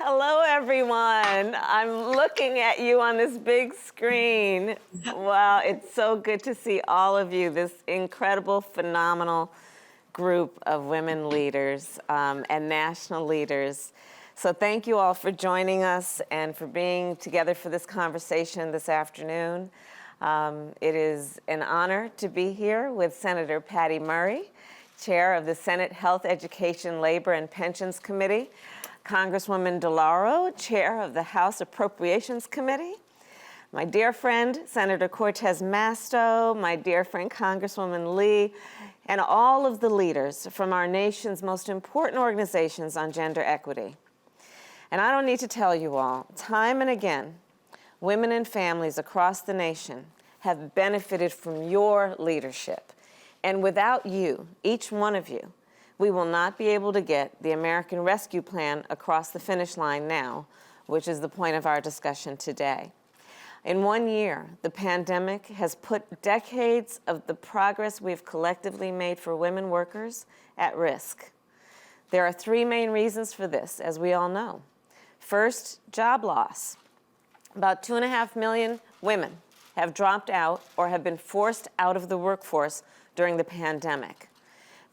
Hello, everyone. I'm looking at you on this big screen. Wow, it's so good to see all of you, this incredible, phenomenal group of women leaders and national leaders. So thank you all for joining us and for being together for this conversation this afternoon. It is an honor to be here with Senator Patty Murray, Chair of the Senate Health, Education, Labor, and Pensions Committee, Congresswoman DeLauro, Chair of the House Appropriations Committee, my dear friend, Senator Cortez Masto, my dear friend, Congresswoman Lee, and all of the leaders from our nation's most important organizations on gender equity. And I don't need to tell you all, time and again, women and families across the nation have benefited from your leadership. And without you, each one of you, we will not be able to get the American Rescue Plan across the finish line now, which is the point of our discussion today. In 1 year, the pandemic has put decades of the progress we've collectively made for women workers at risk. There are three main reasons for this, as we all know. First, job loss. About 2.5 million women have dropped out or have been forced out of the workforce during the pandemic.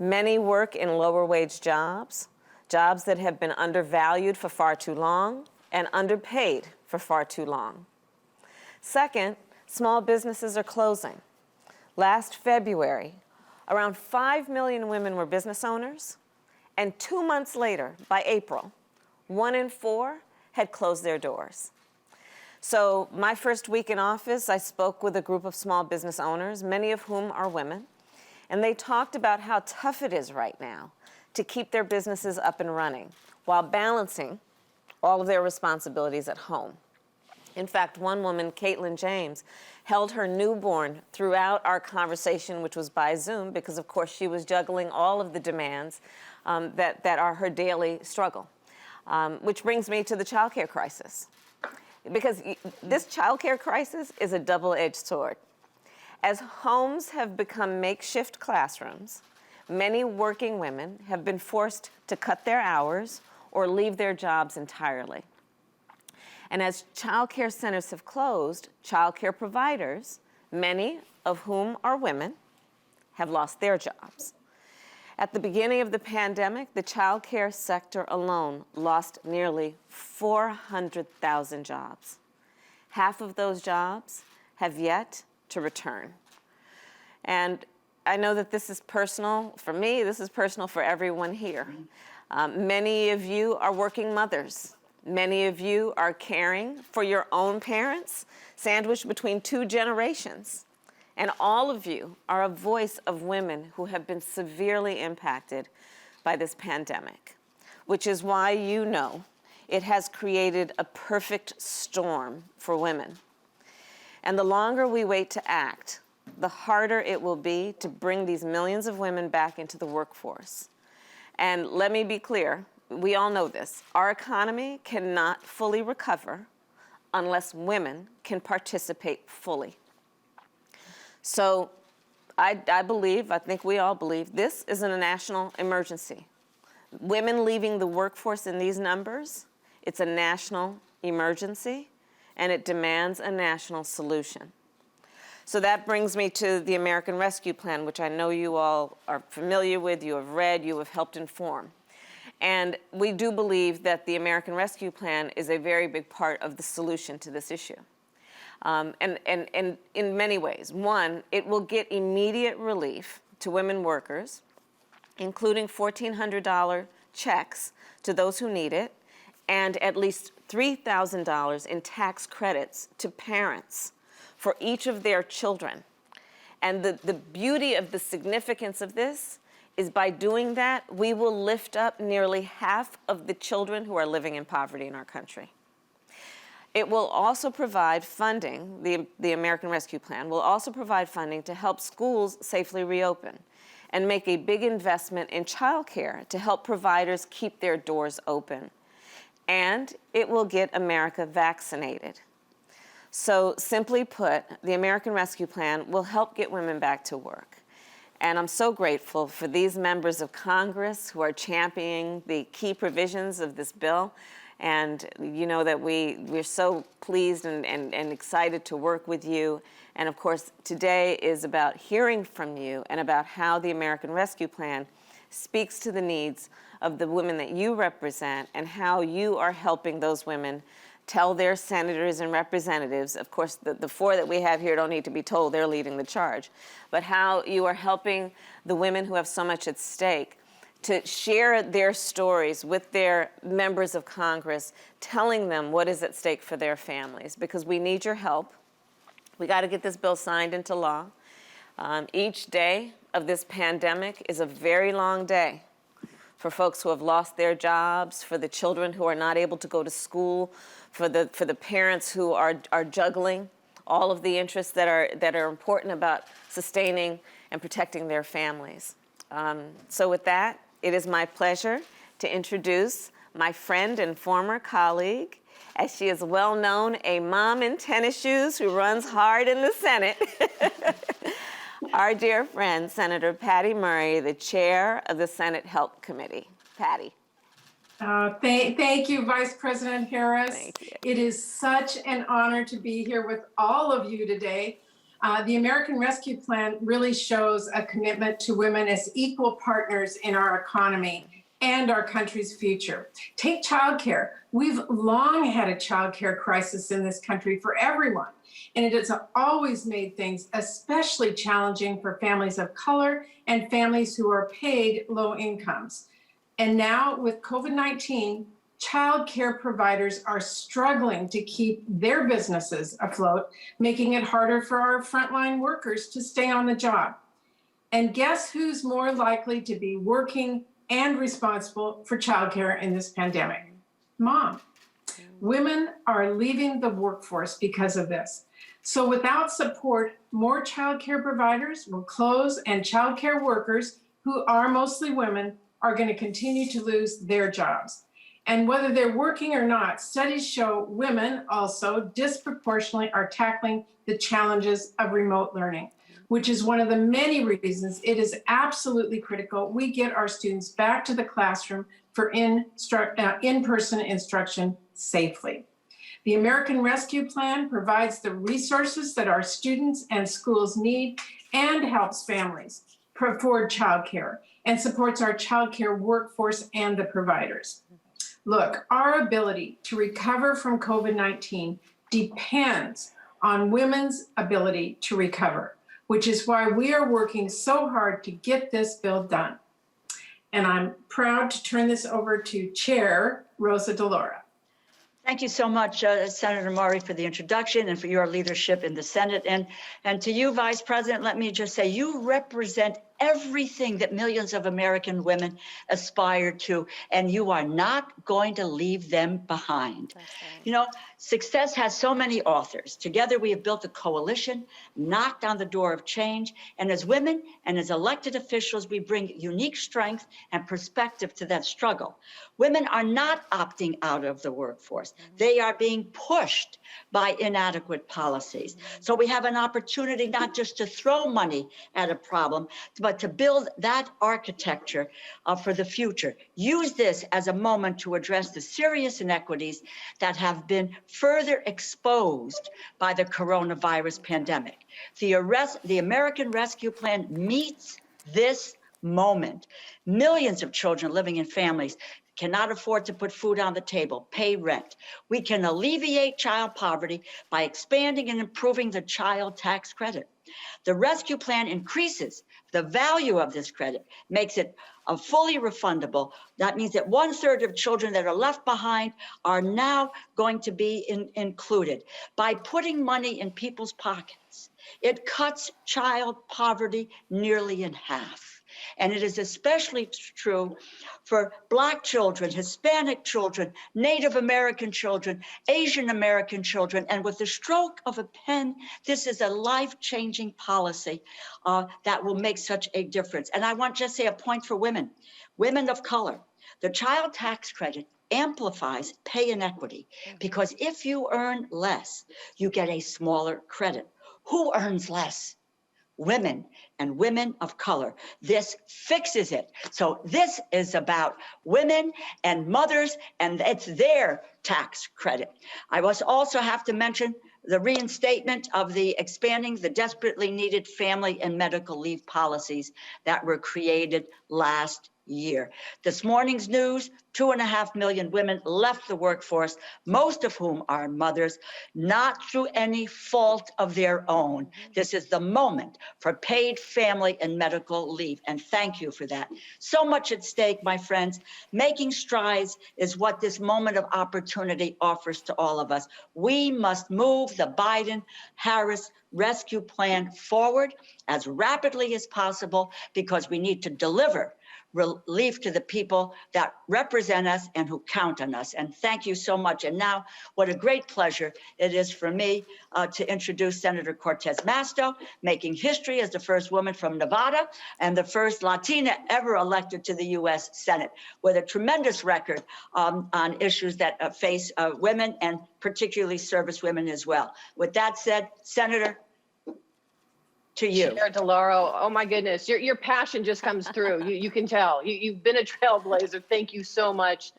Many work in lower wage jobs, jobs that have been undervalued for far too long and underpaid for far too long. Second, small businesses are closing. Last February, around 5 million women were business owners, and 2 months later, by April, 1 in 4 had closed their doors. So my first week in office, I spoke with a group of small business owners, many of whom are women, and they talked about how tough it is right now to keep their businesses up and running while balancing all of their responsibilities at home. In fact, one woman, Caitlin James, held her newborn throughout our conversation, which was by Zoom, because of course she was juggling all of the demands that are her daily struggle. Which brings me to the child care crisis. Because this child care crisis is a double-edged sword. As homes have become makeshift classrooms, many working women have been forced to cut their hours or leave their jobs entirely. And as child care centers have closed, child care providers, many of whom are women, have lost their jobs. At the beginning of the pandemic, the child care sector alone lost nearly 400,000 jobs. Half of those jobs have yet to return. And I know that this is personal for me, this is personal for everyone here. Many of you are working mothers. Many of you are caring for your own parents, sandwiched between 2 generations. And all of you are a voice of women who have been severely impacted by this pandemic, which is why you know it has created a perfect storm for women. And the longer we wait to act, the harder it will be to bring these millions of women back into the workforce. And let me be clear, we all know this. Our economy cannot fully recover unless women can participate fully. So I think we all believe, this is a national emergency. Women leaving the workforce in these numbers, it's a national emergency, and it demands a national solution. So that brings me to the American Rescue Plan, which I know you all are familiar with, you have read, you have helped inform. And we do believe that the American Rescue Plan is a very big part of the solution to this issue. And in many ways. One, it will get immediate relief to women workers, including $1,400 checks to those who need it, and at least $3,000 in tax credits to parents for each of their children. And the beauty of the significance of this is by doing that, we will lift up nearly half of the children who are living in poverty in our country. It will also provide funding, the American Rescue Plan will also provide funding to help schools safely reopen and make a big investment in childcare to help providers keep their doors open. And it will get America vaccinated. So simply put, the American Rescue Plan will help get women back to work. And I'm so grateful for these members of Congress who are championing the key provisions of this bill. And you know that we're so pleased and excited to work with you. And of course, today is about hearing from you and about how the American Rescue Plan speaks to the needs of the women that you represent and how you are helping those women tell their senators and representatives, of course, the four that we have here don't need to be told, they're leading the charge, but how you are helping the women who have so much at stake to share their stories with their members of Congress, telling them what is at stake for their families, because we need your help. We got to get this bill signed into law. Each day of this pandemic is a very long day for folks who have lost their jobs, for the children who are not able to go to school, for the parents who are juggling all of the interests that are important about sustaining and protecting their families. So with that, it is my pleasure to introduce my friend and former colleague, as she is well known, a mom in tennis shoes who runs hard in the Senate. Our dear friend, Senator Patty Murray, the chair of the Senate Help Committee. Patty. Thank you, Vice President Harris. Thank you. It is such an honor to be here with all of you today. The American Rescue Plan really shows a commitment to women as equal partners in our economy and our country's future. Take childcare. We've long had a childcare crisis in this country for everyone, and it has always made things especially challenging for families of color and families who are paid low incomes. And now with COVID-19, child care providers are struggling to keep their businesses afloat, making it harder for our frontline workers to stay on the job. And guess who's more likely to be working and responsible for childcare in this pandemic? Mom. Women are leaving the workforce because of this. So without support, more child care providers will close, and child care workers, who are mostly women, are going to continue to lose their jobs. And whether they're working or not, studies show women also disproportionately are tackling the challenges of remote learning, which is one of the many reasons it is absolutely critical we get our students back to the classroom for in-person instruction safely. The American Rescue Plan provides the resources that our students and schools need and helps families afford childcare and supports our childcare workforce and the providers. Look, our ability to recover from COVID-19 depends on women's ability to recover, which is why we are working so hard to get this bill done. And I'm proud to turn this over to Chair Rosa DeLauro. Thank you so much, Senator Murray, for the introduction and for your leadership in the Senate. And to you, Vice President, let me just say, you represent everything that millions of American women aspire to, and you are not going to leave them behind. Right. You know, success has so many authors. Together, we have built a coalition, knocked on the door of change, and as women and as elected officials, we bring unique strength and perspective to that struggle. Women are not opting out of the workforce. They are being pushed by inadequate policies. So we have an opportunity not just to throw money at a problem, but to build that architecture for the future. Use this as a moment to address the serious inequities that have been further exposed by the coronavirus pandemic. The American Rescue Plan meets this moment. Millions of children living in families cannot afford to put food on the table, pay rent. We can alleviate child poverty by expanding and improving the child tax credit. The rescue plan increases the value of this credit, makes it fully refundable. That means that 1/3 of children that are left behind are now going to be included. By putting money in people's pockets, it cuts child poverty nearly in half. And it is especially true for Black children, Hispanic children, Native American children, Asian American children. And with the stroke of a pen, this is a life-changing policy that will make such a difference. And I want to just say a point for women, women of color. The child tax credit amplifies pay inequity because if you earn less, you get a smaller credit. Who earns less? women and women of color. This fixes it. So this is about women and mothers, and it's their tax credit. I also have to mention the reinstatement of the expanding the desperately needed family and medical leave policies that were created last year. This morning's news, 2.5 million women left the workforce, most of whom are mothers, not through any fault of their own. This is the moment for paid family and medical leave, and thank you for that. So much at stake, my friends. Making strides is what this moment of opportunity offers to all of us. We must move the Biden-Harris rescue plan forward as rapidly as possible because we need to deliver relief to the people that represent us and who count on us. And thank you so much. And now, what a great pleasure it is for me to introduce Senator Cortez Masto, making history as the first woman from Nevada and the first Latina ever elected to the U.S. Senate, with a tremendous record on issues that face women and particularly service women as well. With that said, Senator, to you. Chair DeLauro, oh my goodness, your passion just comes through. You can tell. You've been a trailblazer. Thank you so much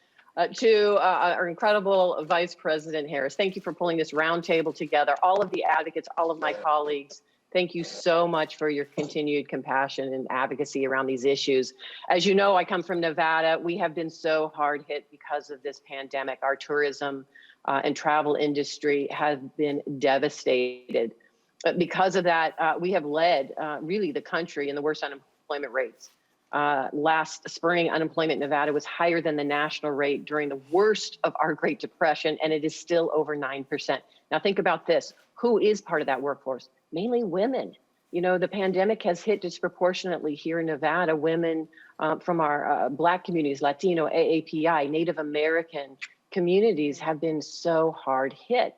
to our incredible Vice President Harris. Thank you for pulling this roundtable together. All of the advocates, all of my colleagues, thank you so much for your continued compassion and advocacy around these issues. As you know, I come from Nevada. We have been so hard hit because of this pandemic. Our tourism and travel industry have been devastated. Because of that, we have led really the country in the worst unemployment rates. Last spring, unemployment in Nevada was higher than the national rate during the worst of our Great Depression, and it is still over 9%. Now think about this. Who is part of that workforce? Mainly women. You know, the pandemic has hit disproportionately here in Nevada. Women from our Black communities, Latino, AAPI, Native American communities have been so hard hit.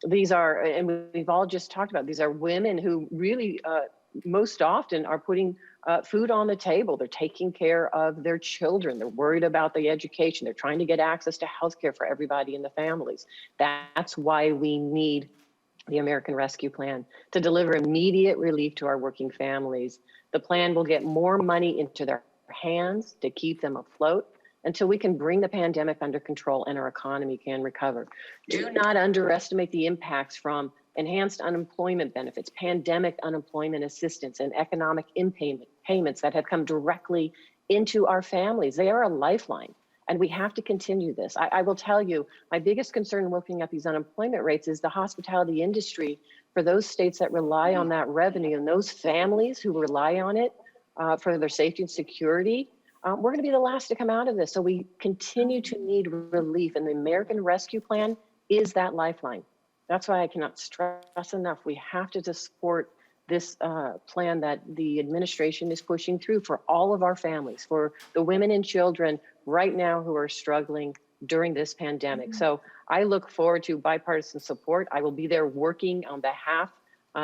These are, and we've all just talked about, these are women who really most often are putting food on the table. They're taking care of their children. They're worried about the education. They're trying to get access to healthcare for everybody in the families. That's why we need the American Rescue Plan to deliver immediate relief to our working families. The plan will get more money into their hands to keep them afloat until we can bring the pandemic under control and our economy can recover. Do not underestimate the impacts from enhanced unemployment benefits, pandemic unemployment assistance, and economic payments that have come directly into our families. They are a lifeline, and we have to continue this. I will tell you, my biggest concern looking at these unemployment rates is the hospitality industry for those states that rely on that revenue and those families who rely on it for their safety and security. We're going to be the last to come out of this. So we continue to need relief, and the American Rescue Plan is that lifeline. That's why I cannot stress enough. We have to support this plan that the administration is pushing through for all of our families, for the women and children right now who are struggling during this pandemic. So I look forward to bipartisan support. I will be there working on behalf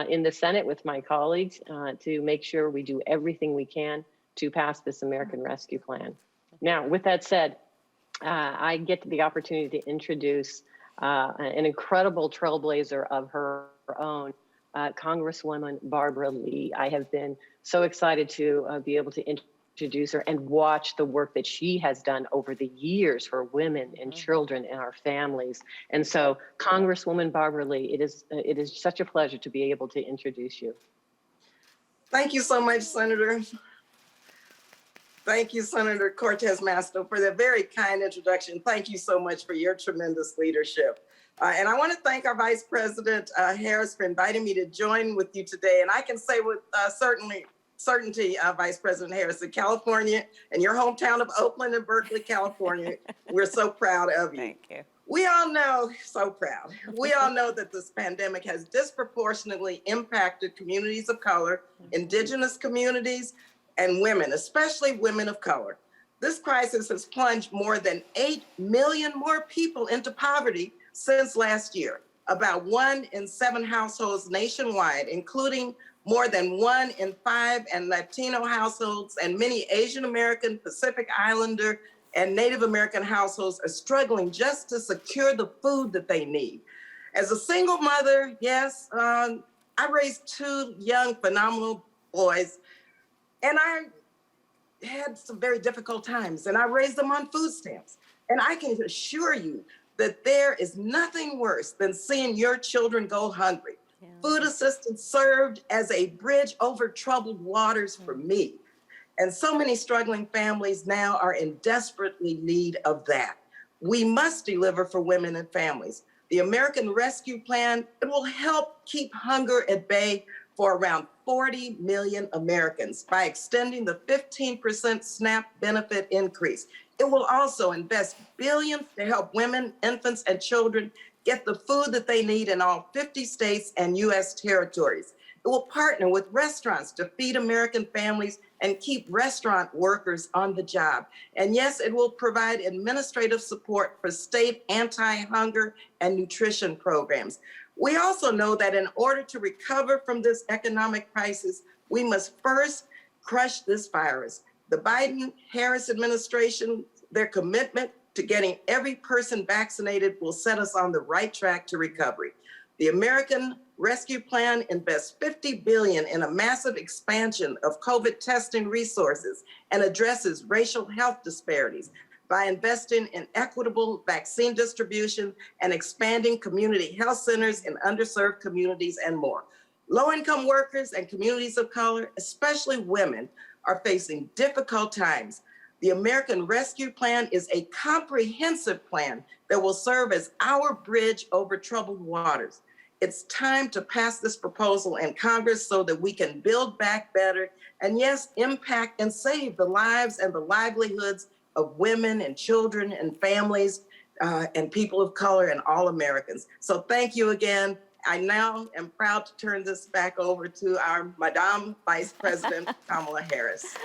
in the Senate with my colleagues to make sure we do everything we can to pass this American Rescue Plan. Now, with that said, I get the opportunity to introduce an incredible trailblazer of her own, Congresswoman Barbara Lee. I have been so excited to be able to introduce her and watch the work that she has done over the years for women and children and our families. And so, Congresswoman Barbara Lee, it is such a pleasure to be able to introduce you. Thank you so much, Senator. Thank you, Senator Cortez Masto, for that very kind introduction. Thank you so much for your tremendous leadership. And I want to thank our Vice President Harris for inviting me to join with you today. And I can say with certainty, Vice President Harris, that California and your hometown of Oakland and Berkeley, California, we're so proud of you. Thank you. We all know, so proud. We all know that this pandemic has disproportionately impacted communities of color, indigenous communities, and women, especially women of color. This crisis has plunged more than 8 million more people into poverty since last year. About 1 in 7 households nationwide, including more than 1 in 5 and Latino households, and many Asian American, Pacific Islander, and Native American households are struggling just to secure the food that they need. As a single mother, yes, I raised 2 young, phenomenal boys. And I had some very difficult times, and I raised them on food stamps. And I can assure you that there is nothing worse than seeing your children go hungry. Yeah. Food assistance served as a bridge over troubled waters for me. And so many struggling families now are in desperately need of that. We must deliver for women and families. The American Rescue Plan, it will help keep hunger at bay for around 40 million Americans by extending the 15% SNAP benefit increase. It will also invest billions to help women, infants, and children get the food that they need in all 50 states and US territories. It will partner with restaurants to feed American families and keep restaurant workers on the job. And yes, it will provide administrative support for state anti-hunger and nutrition programs. We also know that in order to recover from this economic crisis, we must first crush this virus. The Biden-Harris administration, their commitment to getting every person vaccinated will set us on the right track to recovery. The American Rescue Plan invests $50 billion in a massive expansion of COVID testing resources and addresses racial health disparities by investing in equitable vaccine distribution and expanding community health centers in underserved communities and more. Low-income workers and communities of color, especially women, are facing difficult times. The American Rescue Plan is a comprehensive plan that will serve as our bridge over troubled waters. It's time to pass this proposal in Congress so that we can build back better and, yes, impact and save the lives and the livelihoods of women and children and families and people of color and all Americans. So thank you again. I now am proud to turn this back over to our Madame Vice President, Kamala Harris.